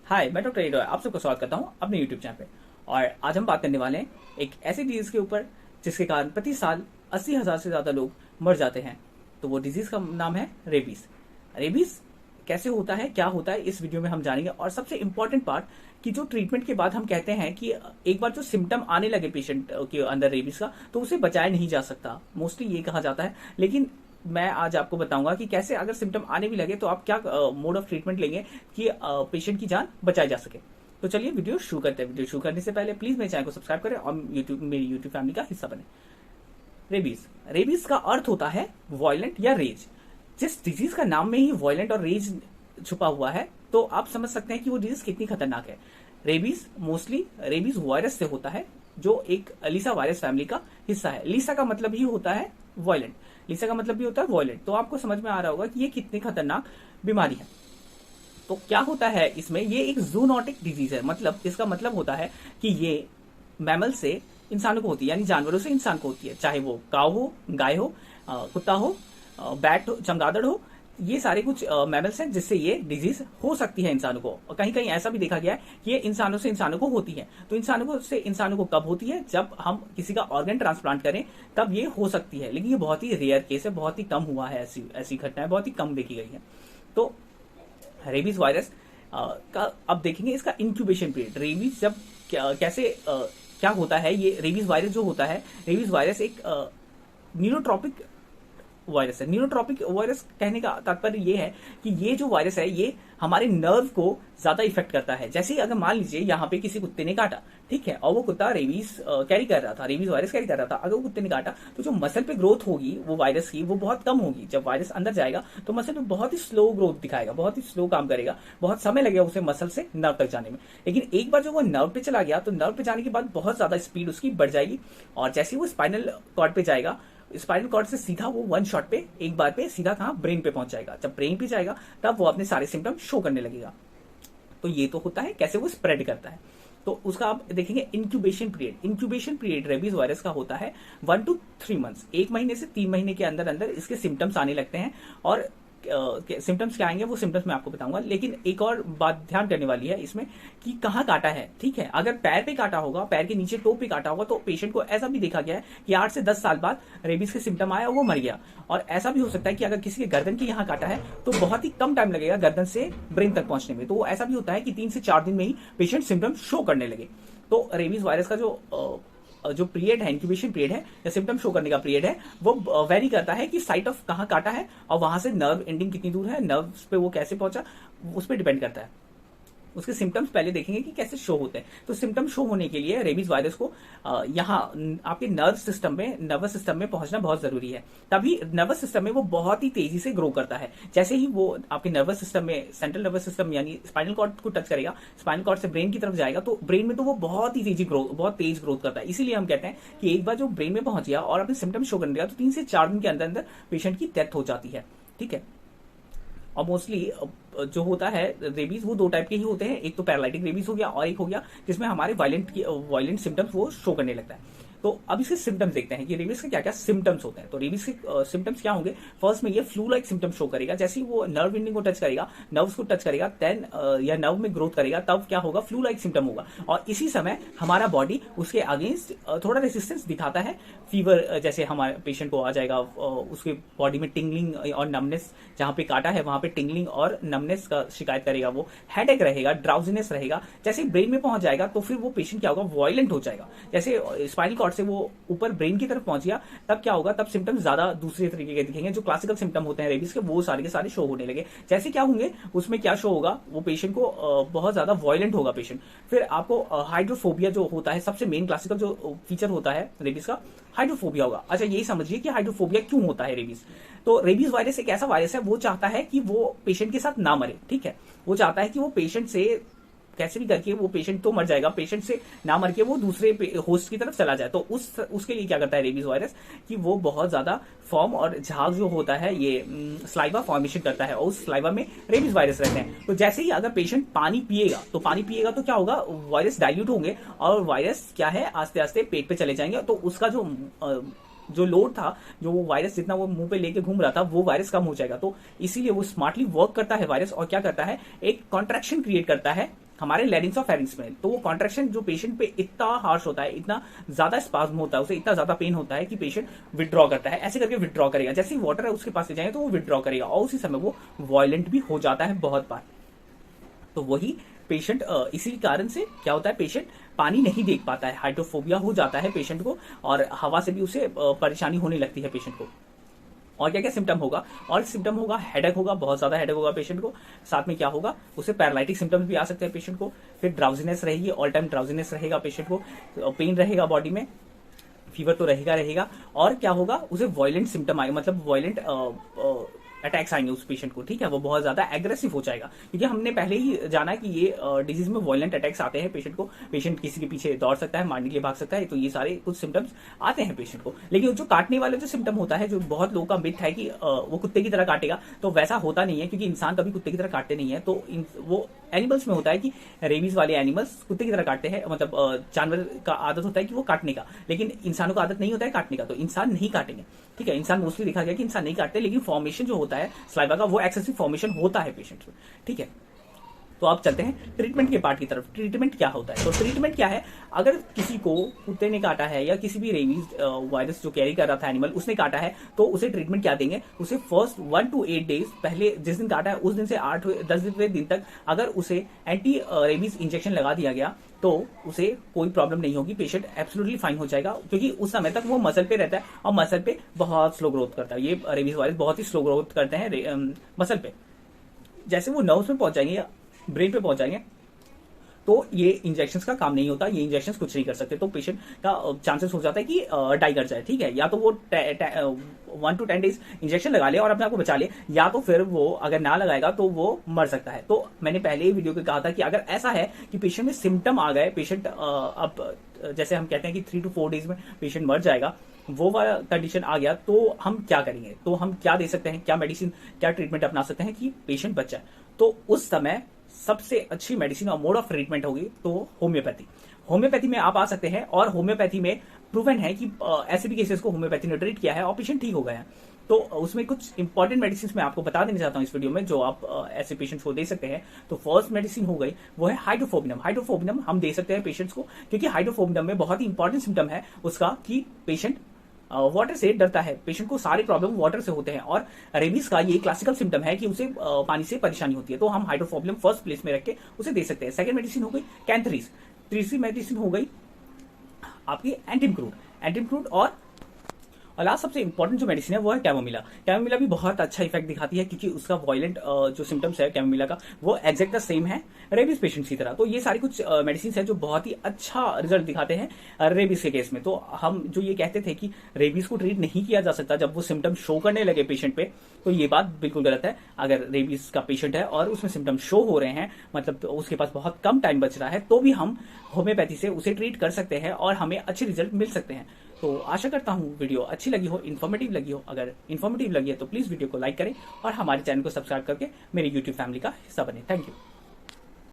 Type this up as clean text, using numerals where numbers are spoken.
हाय, मैं डॉक्टर एडो आप सबका स्वागत करता हूं अपने यूट्यूब चैनल पे। और आज हम बात करने वाले हैं एक ऐसी डिजीज के ऊपर जिसके कारण प्रति साल 80,000 से ज़्यादा लोग मर जाते हैं। तो वो डिजीज का नाम है रेबीज। रेबीज कैसे होता है, क्या होता है, इस वीडियो में हम जानेंगे। और सबसे इंपॉर्टेंट पार्ट कि जो ट्रीटमेंट के बाद हम कहते हैं कि एक बार जो सिम्टम आने लगे पेशेंट के अंदर रेबीज का, तो उसे बचाया नहीं जा सकता, मोस्टली ये कहा जाता है। लेकिन मैं आज आपको बताऊंगा कि कैसे अगर सिम्टम आने भी लगे तो आप क्या मोड ऑफ ट्रीटमेंट लेंगे कि पेशेंट की जान बचाई जा सके। तो चलिए वीडियो शुरू करते हैं। वीडियो शुरू करने से पहले प्लीज मेरे चैनल को सब्सक्राइब करें और मेरी यूट्यूब फैमिली का हिस्सा बने। रेबीज रेबीज का अर्थ होता है वॉयलेंट या रेज। जिस डिजीज का नाम में ही वॉयलेंट और रेज छुपा हुआ है तो आप समझ सकते हैं कि वो डिजीज कितनी खतरनाक है। रेबीज मोस्टली रेबीज वायरस से होता है जो एक लीसा वायरस फैमिली का हिस्सा है। लीसा का मतलब ही होता है वॉयलेंट, लीसा का मतलब भी होता है वॉयलेंट। तो आपको समझ में आ रहा होगा कि ये कितनी खतरनाक बीमारी है। तो क्या होता है इसमें, ये एक जूनोटिक डिजीज है। मतलब इसका मतलब होता है कि ये मैमल से इंसानों को होती है, यानी जानवरों से इंसान को होती है। चाहे वो काऊ हो, गाय हो, कुत्ता हो, बैट हो, चमगादड़ हो, ये सारे कुछ मैमल्स हैं जिससे ये डिजीज हो सकती है इंसानों को। और कहीं कहीं ऐसा भी देखा गया है कि ये इंसानों से इंसानों को होती है। तो इंसानों को से इंसानों को कब होती है? जब हम किसी का ऑर्गन ट्रांसप्लांट करें तब ये हो सकती है। लेकिन ये बहुत ही रेयर केस है, बहुत ही कम हुआ है, ऐसी घटनाएं बहुत ही कम देखी गई है। तो रेबीज वायरस का अब देखेंगे इसका इंक्यूबेशन पीरियड। रेबीज जब कैसे क्या होता है, ये रेबीज वायरस जो होता है, रेबीज वायरस एक न्यूरोट्रॉपिक वायरस है। न्यूरोट्रॉपिक वायरस कहने का तात्पर्य ये है कि ये जो वायरस है ये हमारे नर्व को ज्यादा इफेक्ट करता है। जैसे ही अगर मान लीजिए यहाँ पे किसी कुत्ते ने काटा, ठीक है, और वो कुत्ता रेबीज कैरी कर रहा था, रेबीज वायरस कैरी कर रहा था, अगर वो कुत्ते ने काटा तो जो मसल पे ग्रोथ होगी वो वायरस की, वो बहुत कम होगी। जब वायरस अंदर जाएगा तो मसल पे बहुत ही स्लो ग्रोथ दिखाएगा, बहुत ही स्लो काम करेगा, बहुत समय लगेगा उसे मसल से नर्व तक जाने में। लेकिन एक बार जो वो नर्व पे चला गया तो नर्व पे जाने के बाद बहुत ज्यादा स्पीड उसकी बढ़ जाएगी। और जैसे ही वो स्पाइनल कॉर्ड पे जाएगा, स्पाइनल कॉर्ड से सीधा वो वन शॉट पे एक बार पे सीधा कहां, ब्रेन पे पहुंच जाएगा। जब ब्रेन पे जाएगा तब वो अपने सारे सिम्टम शो करने लगेगा। तो ये तो होता है कैसे वो स्प्रेड करता है। तो उसका आप देखेंगे incubation period. Incubation period rabies virus का होता है 1 to 3 मंथ्स। 1 महीने से 3 महीने के अंदर अंदर इसके सिम्टम्स आने लगते हैं। और सिम्टम्स क्या आएंगे वो सिम्टम्स मैं आपको बताऊंगा। लेकिन एक और बात ध्यान करने वाली है इसमें कि कहाँ काटा है, ठीक है। अगर पैर पे काटा होगा, पैर के नीचे टो पे काटा होगा, तो पेशेंट को ऐसा भी देखा गया है कि 8 से 10 साल बाद रेबीज के सिम्टम आया और वो मर गया। और ऐसा भी हो सकता है कि अगर किसी के गर्दन के यहाँ काटा है तो बहुत ही कम टाइम लगेगा गर्दन से ब्रेन तक पहुंचने में। तो ऐसा भी होता है कि 3 से 4 दिन में ही पेशेंट सिम्टम शो करने लगे। तो रेबीज वायरस का जो पीरियड है, इंक्यूबेशन पीरियड है या सिम्टम शो करने का पीरियड है, वो वेरी करता है कि साइट ऑफ कहाँ काटा है और वहां से नर्व एंडिंग कितनी दूर है, नर्व्स पे वो कैसे पहुंचा, उस पर डिपेंड करता है। उसके सिम्टम्स पहले देखेंगे कि कैसे शो होते हैं। तो सिम्टम शो होने के लिए रेबीज वायरस को यहाँ आपके नर्वस सिस्टम में पहुंचना बहुत जरूरी है। तभी नर्वस सिस्टम में वो बहुत ही तेजी से ग्रो करता है। जैसे ही वो आपके नर्वस सिस्टम में, सेंट्रल नर्वस सिस्टम यानी स्पाइनल कॉर्ड को टच करेगा, स्पाइनल कॉर्ड से ब्रेन की तरफ जाएगा, तो ब्रेन में तो वो बहुत तेज ग्रोथ करता है। इसीलिए हम कहते हैं कि एक बार जो ब्रेन में पहुंच गया और अपने सिम्टम शो करने लगा तो 3 से 4 दिन के अंदर अंदर पेशेंट की डेथ हो जाती है, ठीक है। और मोस्टली जो होता है रेबीज वो 2 टाइप के ही होते हैं। एक तो पैरालाइटिक रेबीज हो गया और एक हो गया जिसमें हमारे वायलेंट सिम्टम्स वो शो करने लगता है। तो अब इसके सिम्टम्स देखते हैं कि रेबीज के क्या क्या सिम्टम्स होते हैं। तो रेबीज के सिम्टम्स क्या होंगे? फर्स्ट में ये फ्लू लाइक सिम्टम शो करेगा। जैसे ही वो नर्व एंडिंग को टच करेगा, नर्व्स को टच करेगा, देन या नर्व में ग्रोथ करेगा, तब क्या होगा? फ्लू लाइक सिम्टम होगा। और इसी समय हमारा बॉडी उसके अगेंस्ट थोड़ा रेसिस्टेंस दिखाता है। फीवर जैसे हमारे पेशेंट को आ जाएगा, उसके बॉडी में टिंगलिंग और नमनेस, जहां पे काटा है वहां पे टिंगलिंग और नमनेस का शिकायत करेगा। वो हेडेक रहेगा, ड्राउजीनेस रहेगा। जैसे ब्रेन में पहुंच जाएगा तो फिर वो पेशेंट क्या होगा? वॉयलेंट हो जाएगा। जैसे स्पाइनल कॉर्ड से वो ऊपर ब्रेन की तरफ पहुंच गया तब क्या होगा? तब सिम्टम्स ज्यादा दूसरे तरीके के दिखेंगे। जो क्लासिकल सिम्टम होते हैं रेबीज के वो सारे के सारे शो होने लगे। जैसे क्या होंगे उसमें क्या शो होगा? वो पेशेंट को बहुत ज्यादा वॉयलेंट होगा पेशेंट। फिर आपको हाइड्रोफोबिया जो होता है, सबसे मेन क्लासिकल जो फीचर होता है रेबीज का, हाइड्रोफोबिया होगा। अच्छा, यही समझिए कि हाइड्रोफोबिया क्यों होता है रेबीज। तो रेबीज वायरस एक ऐसा वायरस है, वो चाहता है कि वो पेशेंट के साथ ना मरे, ठीक है। वो चाहता है कि वो पेशेंट से कैसे भी करके, वो पेशेंट तो मर जाएगा, पेशेंट से ना मर के वो दूसरे होस्ट की तरफ चला जाए। तो उसके लिए क्या करता है रेबीज वायरस कि वो बहुत ज्यादा फॉर्म और झाग जो होता है ये स्लाइवा फॉर्मेशन करता है और उस स्लाइवा में रेबीज वायरस रहते हैं। तो जैसे ही अगर पेशेंट पानी पिएगा तो क्या होगा? वायरस डाइल्यूट होंगे और वायरस क्या है, आस्ते आस्ते पेट पे चले जाएंगे। तो उसका जो लोड था, जो वो वायरस जितना वो मुंह पे लेके घूम रहा था, वो वायरस कम हो जाएगा। तो इसीलिए वो स्मार्टली वर्क करता है वायरस और क्या करता है? एक कॉन्ट्रैक्शन क्रिएट करता है हमारे लैरिंग्स और फेरिंग्स में। तो वो कॉन्ट्रैक्शन जो पेशेंट पे इतना हार्श होता है, इतना ज्यादा स्पाज्म होता है, उसे इतना ज्यादा पेन होता है कि पेशेंट विड्रॉ करता है। ऐसे करके विड्रॉ करेगा, जैसे ही वाटर उसके पास ले जाएंगे तो वो विड्रॉ करेगा और उसी समय वो वायलेंट भी हो जाता है बहुत बार। तो वही पेशेंट इसी कारण से क्या होता है, पेशेंट पानी नहीं देख पाता है, हाइड्रोफोबिया हो जाता है पेशेंट को, और हवा से भी उसे परेशानी होने लगती है पेशेंट को। और क्या क्या सिम्टम होगा, और सिम्टम होगा हेडेक होगा, बहुत ज्यादा हेडेक होगा पेशेंट को। साथ में क्या होगा, उसे पैरालिटिक सिम्टम्स भी आ सकते हैं पेशेंट को। फिर ड्राउजीनेस रहेगी, ऑल टाइम ड्राउजीनेस रहेगा पेशेंट को, पेन रहेगा बॉडी में, फीवर तो रहेगा। और क्या होगा, उसे वायलेंट सिम्टम आएगा, मतलब वायलेंट अटैक्स आएंगे उस पेशेंट को, ठीक है। वो बहुत ज्यादा एग्रेसिव हो जाएगा, क्योंकि हमने पहले ही जाना है कि ये डिजीज में वायलेंट अटैक्स आते हैं पेशेंट को। पेशेंट किसी के पीछे दौड़ सकता है, मारने के लिए भाग सकता है, तो ये सारे कुछ सिम्टम्स आते हैं पेशेंट को। लेकिन जो काटने वाले जो सिम्टम होता है, जो बहुत लोगों का मिथ है कि वो कुत्ते की तरह काटेगा, तो वैसा होता नहीं है, क्योंकि इंसान कभी कुत्ते की तरह काटते नहीं है। तो वो एनिमल्स में होता है कि रेबीज वाले एनिमल्स कुत्ते की तरह काटते हैं, मतलब जानवर का आदत होता है कि वो काटने का, लेकिन इंसानों का आदत नहीं होता है काटने का, तो इंसान नहीं काटेंगे, ठीक है। इंसान मोस्टली देखा गया कि इंसान नहीं काटते, लेकिन फॉर्मेशन जो होता है स्लाइवा का, वो एक्सेसिव फॉर्मेशन होता है पेशेंट में, ठीक है। तो आप चलते हैं ट्रीटमेंट के पार्ट की तरफ। ट्रीटमेंट क्या होता है, तो ट्रीटमेंट क्या है, अगर किसी को कुत्ते ने काटा है या किसी भी रेबीज वायरस जो कैरी कर रहा था एनिमल, उसने काटा है, तो उसे ट्रीटमेंट क्या देंगे, उसे फर्स्ट 1 to 8 डेज पहले, जिस दिन काटा है उस दिन से 8-10 दिन तक अगर उसे एंटी रेबीज इंजेक्शन लगा दिया गया, तो उसे कोई प्रॉब्लम नहीं होगी, पेशेंट एब्सोल्युटली फाइन हो जाएगा, क्योंकि उस समय तक वो मसल पे रहता है, और मसल पे बहुत स्लो ग्रोथ करता है। ये रेबीज वायरस बहुत ही स्लो ग्रोथ करते हैं मसल पे। जैसे वो नर्व्स में पहुंच जाएंगे या ब्रेन पे पहुंच जाएंगे, तो ये इंजेक्शंस का काम नहीं होता, ये इंजेक्शंस कुछ नहीं कर सकते, तो पेशेंट का चांसेस हो जाता है कि डाई कर जाए, ठीक है। या तो वो 1 to 10 डेज इंजेक्शन लगा ले और अपने आप को बचा ले, या तो फिर वो अगर ना लगाएगा तो वो मर सकता है। तो मैंने पहले ही वीडियो में कहा था कि अगर ऐसा है कि पेशेंट में सिम्टम आ गए, पेशेंट अब जैसे हम कहते हैं कि 3 to 4 डेज में पेशेंट मर जाएगा, वो वाला कंडीशन आ गया, तो हम क्या करेंगे, तो हम क्या दे सकते हैं, क्या मेडिसिन, क्या ट्रीटमेंट अपना सकते हैं कि पेशेंट बच जाए। तो उस समय सबसे अच्छी मेडिसिन और मोड ऑफ ट्रीटमेंट होगी तो होम्योपैथी। होम्योपैथी में आप आ सकते हैं, और होम्योपैथी में प्रूवन है कि ऐसे भी केसेस को होम्योपैथी ने ट्रीट किया है और पेशेंट ठीक हो गए हैं। तो उसमें कुछ इंपॉर्टेंट मेडिसिन मैं आपको बता देना चाहता हूं इस वीडियो में, जो आप ऐसे पेशेंट्स को दे सकते हैं। तो फर्स्ट मेडिसिन हो गई, वो है हाइड्रोफोबिनम। हाइड्रोफोबिनम हम दे सकते हैं पेशेंट्स को, क्योंकि हाइड्रोफोबिनम में बहुत ही इंपॉर्टेंट सिम्टम है उसका कि पेशेंट वाटर से डरता है, पेशेंट को सारे प्रॉब्लम वाटर से होते हैं, और रेबीज का ये क्लासिकल सिम्टम है कि उसे पानी से परेशानी होती है। तो हम हाइड्रोफोबिनम फर्स्ट प्लेस में रख के उसे दे सकते हैं। सेकंड मेडिसिन हो गई कैंथरीज। तीसरी मेडिसिन हो गई आपकी एंटिमक्रूड और लास्ट सबसे इंपॉर्टेंट जो मेडिसिन है वो है कैमोमिला। कैमोमिला भी बहुत अच्छा इफेक्ट दिखाती है, क्योंकि उसका वायलेंट जो सिम्टम्स है कैमोमिला का, वो एग्जैक्ट द सेम है रेबीज पेशेंट्स की तरह। तो ये सारी कुछ मेडिसिन है जो बहुत ही अच्छा रिजल्ट दिखाते हैं रेबीज के केस में। तो हम जो ये कहते थे कि रेबीज को ट्रीट नहीं किया जा सकता जब वो सिम्टम शो करने लगे पेशेंट पे, तो ये बात बिल्कुल गलत है। अगर रेबीज का पेशेंट है और उसमें सिम्टम शो हो रहे हैं, मतलब तो उसके पास बहुत कम टाइम बच रहा है, तो भी हम होम्योपैथी से उसे ट्रीट कर सकते हैं और हमें अच्छे रिजल्ट मिल सकते हैं। तो आशा करता हूँ वीडियो अच्छी लगी हो, इन्फॉर्मेटिव लगी हो। अगर इन्फॉर्मेटिव लगी है तो प्लीज वीडियो को लाइक करें और हमारे चैनल को सब्सक्राइब करके मेरी यूट्यूब फैमिली का हिस्सा बने। Thank you.